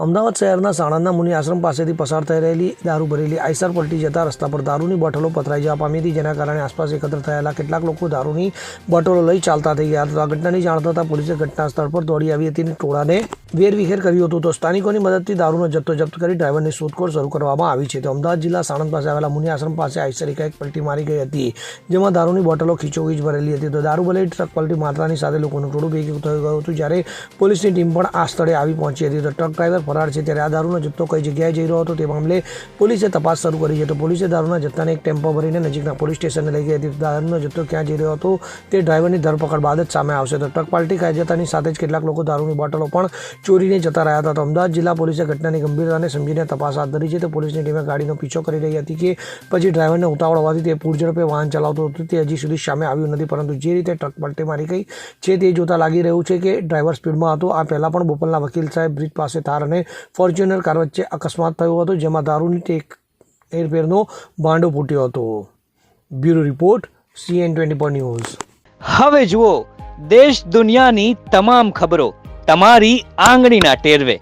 અમદાવાદ શહેરના સાણંદના મુનિ આશ્રમ પાસેથી પસાર થઈ રહેલી દારૂ ભરેલી આઈસર પલટી જતા રસ્તા પર દારૂની બોટલો પથરાઈ જવા પામી હતી, જેના કારણે આસપાસ એકત્ર થયેલા કેટલાક લોકો દારૂની બોટલો લઈ ચાલતા થઈ ગયા હતા. આ ઘટનાની જાણ થતાં પોલીસે ઘટના સ્થળ પર દોડી આવી હતી અને ટોળાને વેરવિખેર કર્યું હતું. તો સ્થાનિકોની મદદથી દારૂનો જથ્થો જપ્ત કરી ડ્રાઈવરની શોધખોળ શરૂ કરવામાં આવી છે. તો અમદાવાદ જિલ્લા સાણંદ પાસે આવેલા મુનિ આશ્રમ પાસે આઈસર એકાએક પલટી મારી ગઈ હતી, જેમાં દારૂની બોટલો ખીચોખીચ ભરેલી હતી. તો દારૂ ભરેલી ટ્રક પલટી મારતાની સાથે લોકોનું ટોળું ભેગું થઈ ગયું હતું, જ્યારે પોલીસની ટીમ પણ આ સ્થળે આવી પહોંચી હતી. તો ટ્રક ડ્રાઈવર ફરાર છે, ત્યારે આ દારૂનો જથ્થો કઈ જગ્યાએ જઈ રહ્યો હતો તે મામલે પોલીસે તપાસ શરૂ કરી છે. તો પોલીસે દારૂના જથ્થાને એક ટેમ્પો ભરીને નજીકના પોલીસ સ્ટેશને લઈ ગઈ હતી. દારૂનો જથ્થો ક્યાં જઈ રહ્યો હતો તે ડ્રાઈવરની ધરપકડ બાદ જ સામે આવશે. તો ટ્રક પલટી ખાઈ જતાની સાથે જ કેટલાક લોકો દારૂની બોટલો પણ ચોરીને જતા રહ્યા હતા. તો અમદાવાદ જિલ્લા પોલીસે ઘટનાની ગંભીરતાને સમજીને તપાસ હાથ ધરી છે. તો પોલીસની ટીમે ગાડીનો પીછો કરી રહી હતી કે પછી ડ્રાઈવરને ઉતાવળ હોવાથી તે પૂરઝડપે વાહન ચલાવતો હતો તે હજી સુધી સામે આવ્યું નથી. પરંતુ જે રીતે ટ્રક પલટી મારી ગઈ છે તે જોતા લાગી રહ્યું છે કે ડ્રાઈવર સ્પીડમાં હતો. આ પહેલાં પણ બોપલના વકીલ સાહેબ બ્રિજ પાસે થાર અને ફોર્ચ્યુનર કાર વચ્ચે અકસ્માત થયો હતો, જેમાં દારૂની હેરફેરનો ભાંડો ફૂટ્યો હતો. Bureau report CN24 news. હવે જુઓ દેશ દુનિયાની તમામ ખબરો તમારી આંગળીના ટેરવે.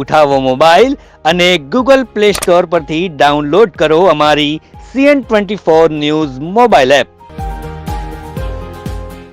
ઉઠાવો મોબાઈલ અને ગૂગલ પ્લે સ્ટોર પરથી ડાઉનલોડ કરો અમારી CN24 ન્યૂઝ મોબાઈલ એપ.